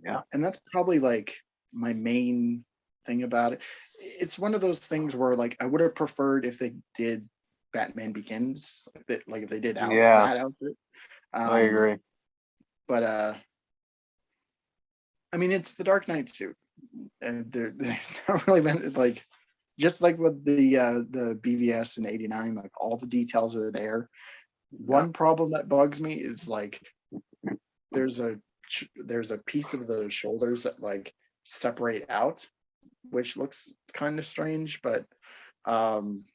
Yeah. and that's probably like my main thing about it. It's one of those things where like I would have preferred if they did Batman Begins, like if they did out Yeah. that outfit. I Um, agree. but I mean, it's the Dark Knight suit, and there's not really been like just like with the BVS in '89, like all the details are there. Yeah. One problem that bugs me is like there's a there's a piece of the shoulders that like separate out, which looks kind of strange, but um,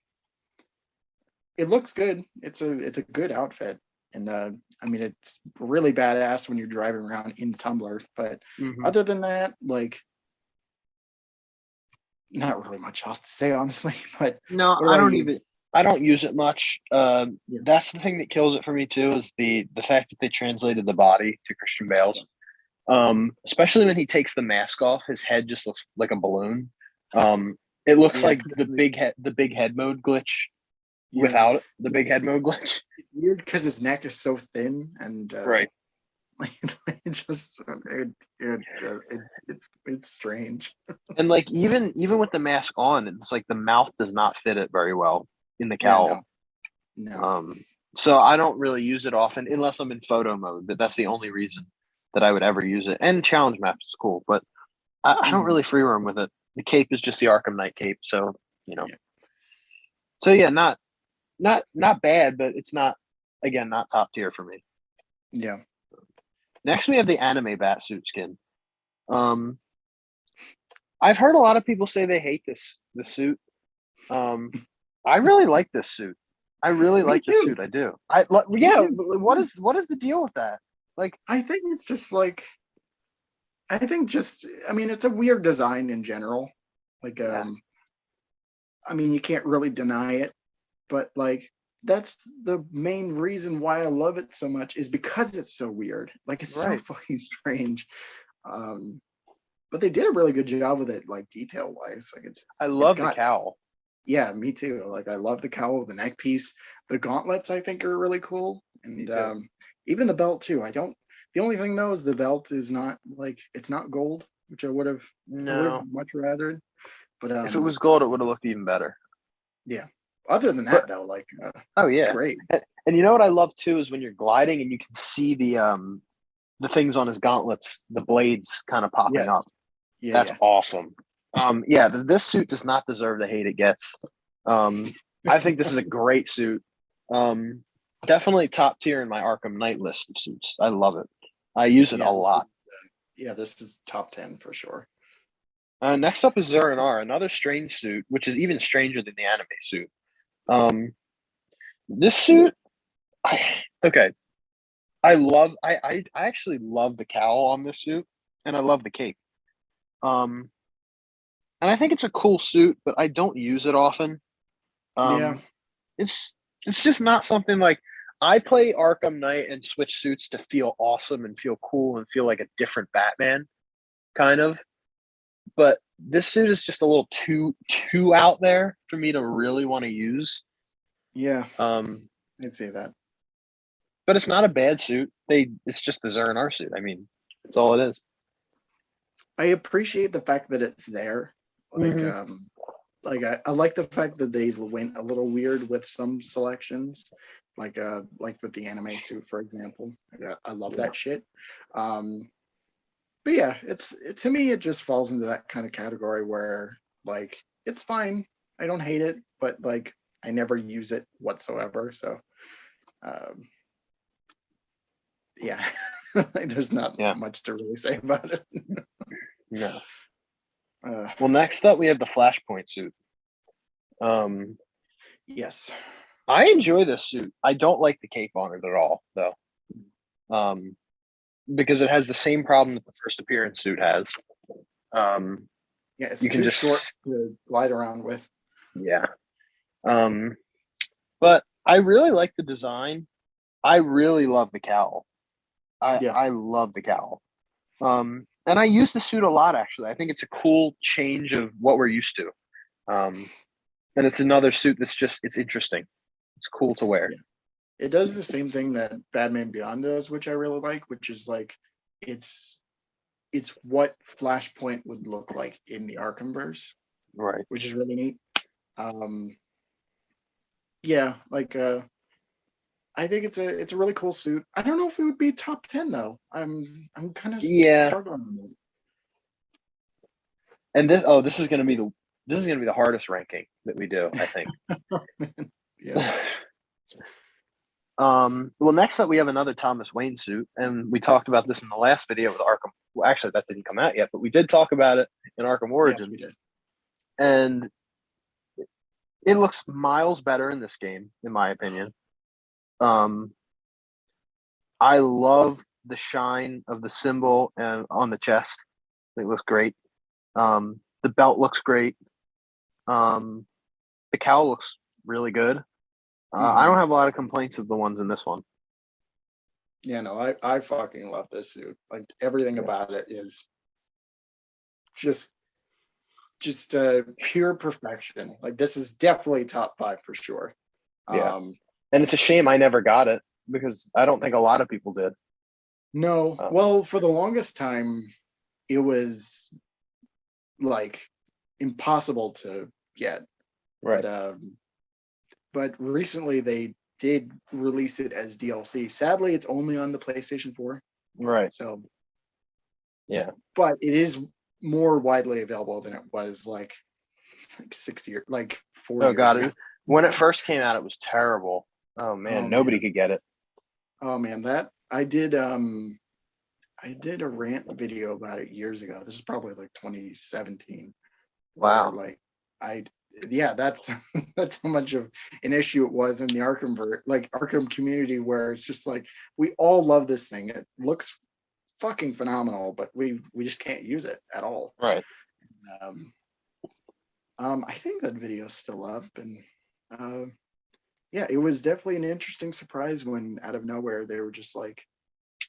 it looks good. It's a good outfit, and I mean it's really badass when you're driving around in the Tumbler. But Hmm. other than that, like not really much else to say, honestly. But No, what about you? I don't use it much. Yeah, That's the thing that kills it for me too is the fact that they translated the body to Christian Bale's. Especially when he takes the mask off, his head just looks like a balloon. It looks yeah, like because the big head mode glitch yeah, without the big head mode glitch. it's weird because his neck is so thin, and Right. it just it's strange. And like even with the mask on, it's like the mouth does not fit it very well in the Yeah, no, cowl. no. Um, so I don't really use it often unless I'm in photo mode, but that's the only reason that I would ever use it. And challenge maps is cool, but I don't Mhm. really free roam with it. The cape is just the Arkham Knight cape, so you know. Yeah, So yeah, not bad, but it's not again not top tier for me. yeah. Next, we have the anime Batsuit skin. Um, I've heard a lot of people say they hate this suit. Um, I really like this suit. I really Me like this too. suit. I do. Me Yeah. too. What is the deal with that? Like, I think it's just like I think just I mean it's a weird design in general. Like yeah, I mean you can't really deny it, but like that's the main reason why I love it so much is because it's so weird. Like it's so right. fucking strange. Um but they did a really good job with it, like detail wise. Like I it's love the got cowl. yeah, me too. Like I love the cowl, the neck piece, the gauntlets. I think are really cool, Me and too. even the belt too. I don't. The only thing though is the belt is not like it's not gold, which I would have No, much rather. But if it was gold, it would have looked even better. yeah. Other than But that though, like oh it's yeah, great. and you know what I love too is when you're gliding and you can see the things on his gauntlets, the blades kind of popping Yes. up. Yeah. That's Yeah. awesome. Yeah, this suit does not deserve the hate it gets. I think this is a great suit. Um, Definitely top tier in my Arkham Knight list of suits. I love it. I use it a Yeah. lot. Yeah. This is top 10 for sure. Next up is Zurinar, another strange suit, which is even stranger than the anime suit. Um, this suit, I okay. I actually love the cowl on this suit, and I love the cape. Um, and I think it's a cool suit, but I don't use it often. Yeah. Um, it's it's just not something like I play Arkham Knight and switch suits to feel awesome and feel cool and feel like a different Batman, kind of. But this suit is just a little too out there for me to really want to use. Yeah, Um, I'd say that. but it's not a bad suit. It's just the Zernar suit. I mean, that's all it is. I appreciate the fact that it's there. Like, Mm-hmm. I like the fact that they went a little weird with some selections, like with the anime suit, for example. I love that shit. But yeah, it's to me it just falls into that kind of category where like it's fine. I don't hate it, but like I never use it whatsoever. So um, yeah, there's not Yeah. much to really say about it. No. Uh, Well, next up we have the Flashpoint suit. Um, yes. I enjoy this suit. I don't like the cape on it at all, though. Because it has the same problem that the first appearance suit has. Yeah, it's You can too short just to glide around with. yeah. Um, but I really like the design. I really love the cowl. Yeah. I love the cowl. And I use the suit a lot actually. I think it's a cool change of what we're used to. And it's another suit that's just it's interesting. It's cool to wear. Yeah. It does the same thing that Batman Beyond does, which I really like, which is like it's it's what Flashpoint would look like in the Arkhamverse, Right. which is really neat. Um, yeah, like I think it's a really cool suit. I don't know if it would be top 10 though. I'm kind of Yeah. struggling with it. And this is gonna be the hardest ranking that we do, I think. Yeah. Well, next up we have another Thomas Wayne suit, and we talked about this in the last video with Arkham. Well, actually, that didn't come out yet, but we did talk about it in Arkham Yes, we Origins, did. and it looks miles better in this game, in my opinion. Um, I love the shine of the symbol and on the chest. It looks great. The belt looks great. Um, the cowl looks really good. I Mm-hmm. don't have a lot of complaints of the ones in this one. Yeah, no, I fucking love this suit. Like everything Yeah. about it is just pure perfection. Like this is definitely top 5 for sure. Yeah. Um, And it's a shame I never got it because I don't think a lot of people did. no, well, for the longest time, it was like impossible to get. Right. But recently they did release it as DLC. Sadly, it's only on the PlayStation 4. Right. So Yeah. but it is more widely available than it was like 6 years, like 4 Oh years God. ago. When it first came out, it was terrible. Oh Oh man, nobody man. could get it. Oh man, that I did a rant video about it years ago. This is probably like 2017, where Wow. like I yeah, that's that's how much of an issue it was in the Arkham community, where it's just like we all love this thing. It looks fucking phenomenal, but we just can't use it at all. Right. Um, I think that video's still up, and uh, yeah, it was definitely an interesting surprise when out of nowhere they were just like,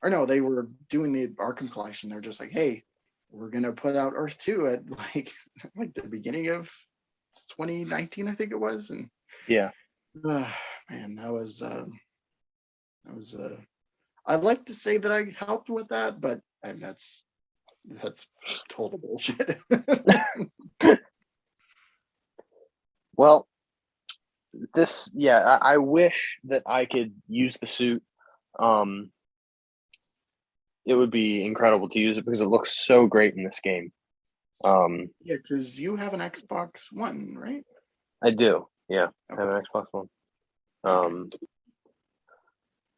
or no, they were doing the Arkham collection. They're just like, hey, we're gonna put out Earth 2 at like like the beginning of 2019, I think it was, and Yeah. man, that was I'd like to say that I helped with that, but and that's total bullshit. Well, I wish that I could use the suit. Um, it would be incredible to use it because it looks so great in this game. Um, Yeah, because you have an Xbox One, right? I do. Yeah, I have Okay. an Xbox One. Okay.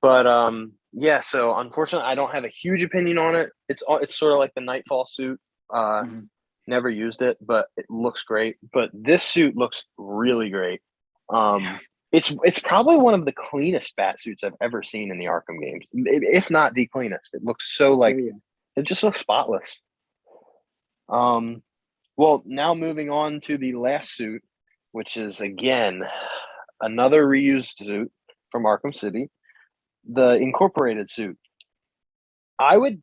But yeah. So unfortunately, I don't have a huge opinion on it. It's sort of like the Nightfall suit. Uh, Mhm. Never used it, but it looks great. But this suit looks really great. Yeah. It's probably one of the cleanest bat suits I've ever seen in the Arkham games, if not the cleanest. It looks so like There you it just looks spotless. Well, now moving on to the last suit, which is again another reused suit from Arkham City, the incorporated suit. I would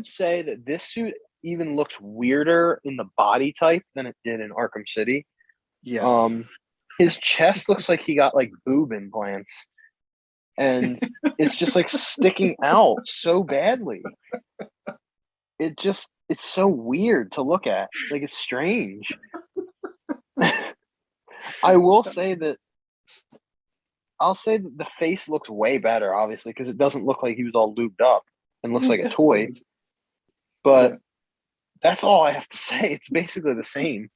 say that this suit even looks weirder in the body type than it did in Arkham City. Yes. His chest looks like he got like boob implants, and it's just like sticking out so badly. It's so weird to look at. Like, it's strange. I will say that I'll say that the face looks way better, obviously, because it doesn't look like he was all lubed up and looks like a toy. But Yeah. that's all I have to say. It's basically the same.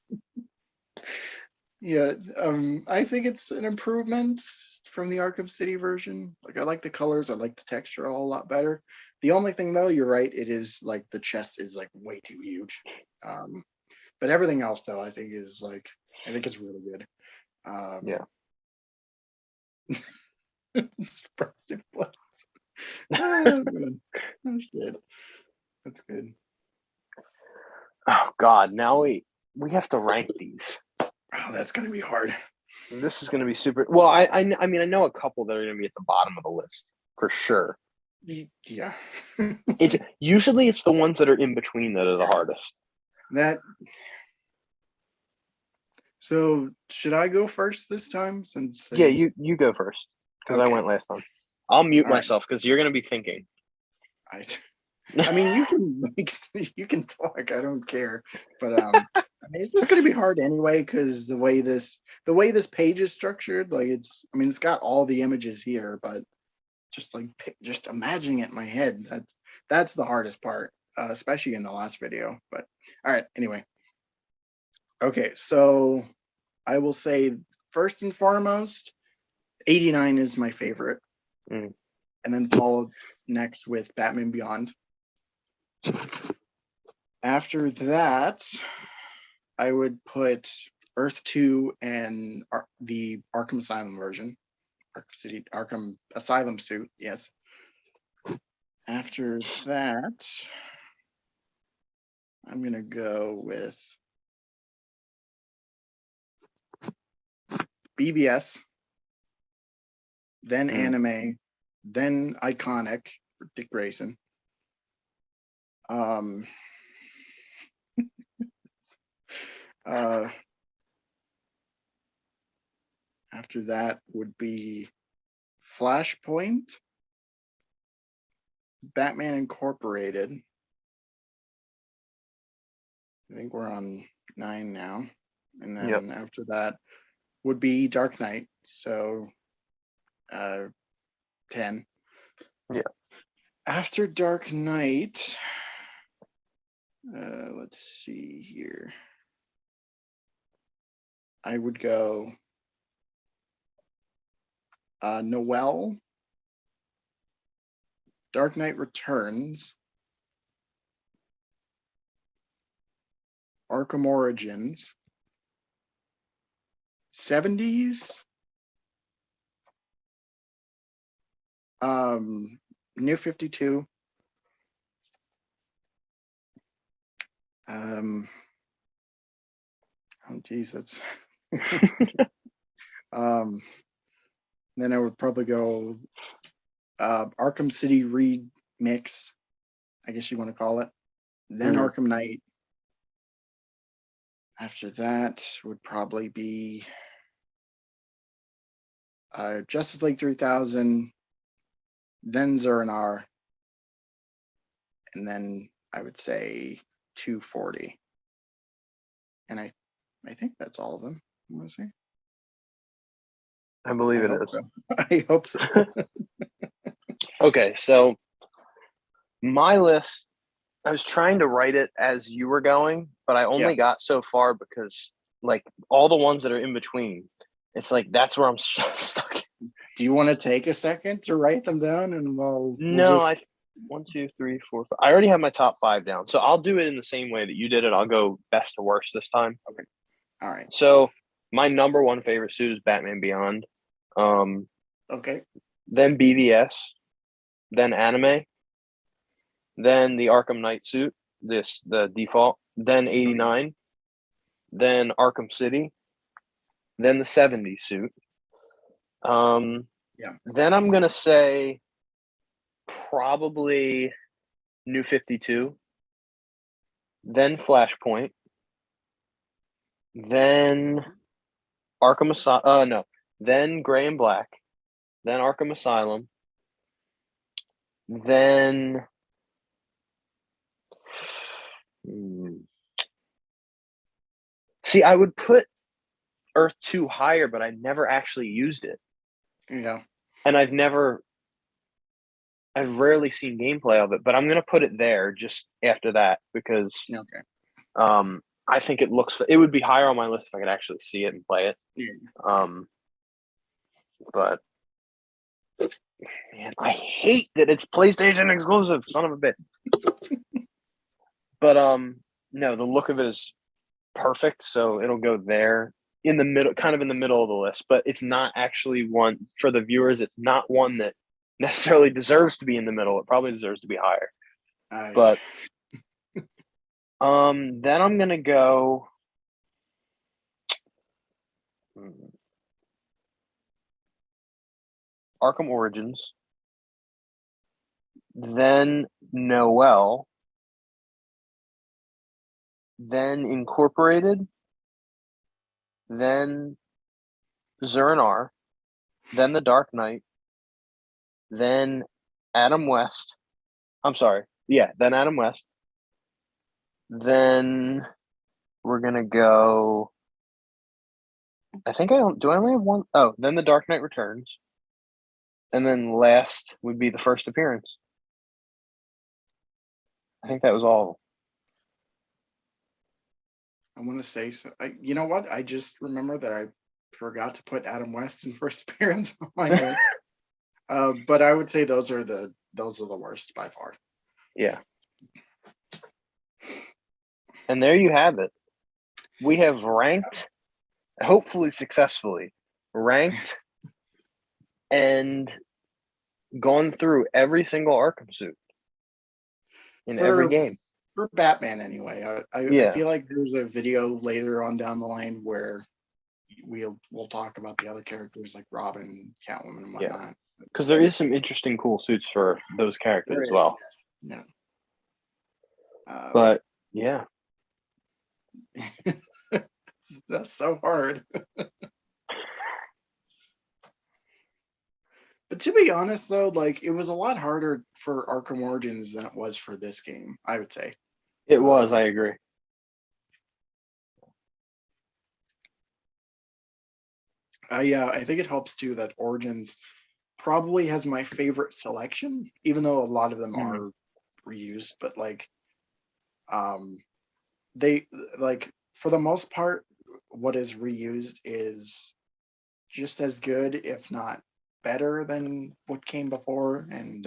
Yeah, I think it's an improvement from the Arkham City version. Like, I like the colors, I like the texture a whole lot better. The only thing, though, you're right, it is like the chest is like way too huge. But everything else, though, I think is like, I think it's really good. Yeah. Expressed in blood. Oh, man. Oh, shit. That's good. Oh God! Now we have to rank these. Oh, that's gonna be hard. This is going to be super. Well, I mean, I know a couple that are going to be at the bottom of the list for sure. Yeah. It's the ones that are in between that are the hardest. So should I go first this time? Since Yeah, you go first because Okay. I went last time. I'll mute All right. myself because you're going to be thinking. I mean, you can talk. I don't care. But I mean, it's just gonna be hard anyway because the way this page is structured, like it's got all the images here, but just imagining it in my head, that's the hardest part, especially in the last video. But all right, anyway. Okay, so I will say first and foremost, 89 is my favorite, and then followed next with Batman Beyond. After that, I would put Earth 2 and the Arkham Asylum version. Arkham Asylum suit, yes. After that, I'm going to go with BVS, then anime, then iconic for Dick Grayson. After that would be Flashpoint, Batman Incorporated. I think we're on 9 now. And then after that would be Dark Knight. So 10. Yeah. After Dark Knight, let's see here. I would go Noel, Dark Knight Returns, Arkham Origins, 70s, New 52, oh geez, that's then I would probably go Arkham City remix, I guess you want to call it, then Arkham Knight. After that would probably be Justice League 3000, then Zur-En-Arrh, and then I would say 240. And I think that's all of them. I want to say. I believe it is. So. I hope so. Okay, so my list, I was trying to write it as you were going, but I only got so far because, like, all the ones that are in between, it's like that's where I'm stuck. Do you want to take a second to write them down, and we'll No, 1, 2, 3, 4, 5. I already have my top 5 down, so I'll do it in the same way that you did it. I'll go best to worst this time. Okay. All right. So my number one favorite suit is Batman Beyond. Okay. Then BVS, then anime, then the Arkham Knight suit, the default, then 89, then Arkham City, then the 70s suit, Yeah. Then I'm gonna say probably New 52, then Flashpoint, then Arkham Asylum. No, then Gray and Black, then Arkham Asylum, then. See, I would put Earth 2 higher, but I never actually used it. Yeah. And I've rarely seen gameplay of it, but I'm going to put it there just after that because Okay. I think it would be higher on my list if I could actually see it and play it. Yeah. But man, I hate that it's PlayStation exclusive, son of a bitch. But no, the look of it is perfect, so it'll go there in the middle, kind of in the middle of the list. But it's not actually one for the viewers. It's not one that necessarily deserves to be in the middle. It probably deserves to be higher. But then I'm gonna go. Arkham Origins, then Noel, then Incorporated, then Zernar, then The Dark Knight, then Adam West. I'm sorry. Yeah, then Adam West. Then we're gonna go. I think I don't. Do I only have one? Oh, then The Dark Knight Returns, and then last would be the first appearance. I think that was all. I want to say so. You know what? I just remember that I forgot to put Adam West in first appearance on my list. But I would say those are the worst by far. Yeah. And there you have it. We have ranked, hopefully successfully, ranked and gone through every single Arkham suit in every game. For Batman, anyway. I feel like there's a video later on down the line where we'll talk about the other characters like Robin, Catwoman, and whatnot. Yeah. Because there is some interesting, cool suits for those characters as well. Yeah. But yeah, that's so hard. But to be honest, though, like it was a lot harder for Arkham Origins than it was for this game, I would say. It was. I agree. I think it helps too that Origins probably has my favorite selection, even though a lot of them are reused. But like, they like for the most part, what is reused is just as good, if not better, than what came before. And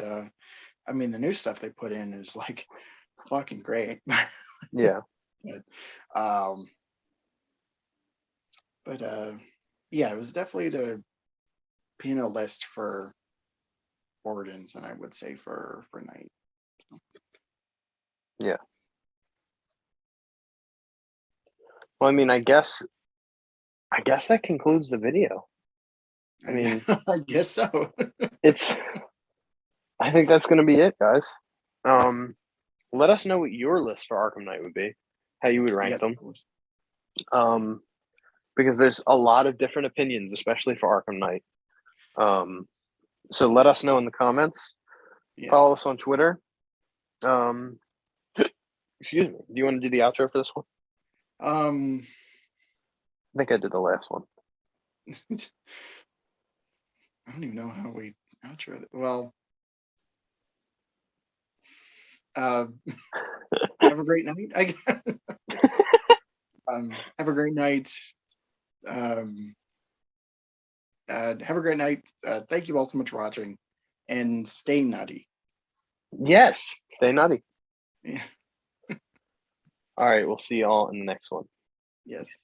I mean, the new stuff they put in is like fucking great. Yeah. But yeah, it was definitely the Pino list for Origins, and I would say for Knight. Yeah. Well, I mean, I guess that concludes the video. I mean, I guess so. I think that's going to be it, guys. Let us know what your list for Arkham Knight would be, how you would rank them. Because there's a lot of different opinions, especially for Arkham Knight. So let us know in the comments. Yeah. Follow us on Twitter. Excuse me. Do you want to do the outro for this one? I think I did the last one. I don't even know how we outro. Well, have a great night. I guess. Have a great night. Have a great night. Thank you all so much for watching, and stay nutty. Yes, stay nutty. Yeah. All right, we'll see you all in the next one. Yes.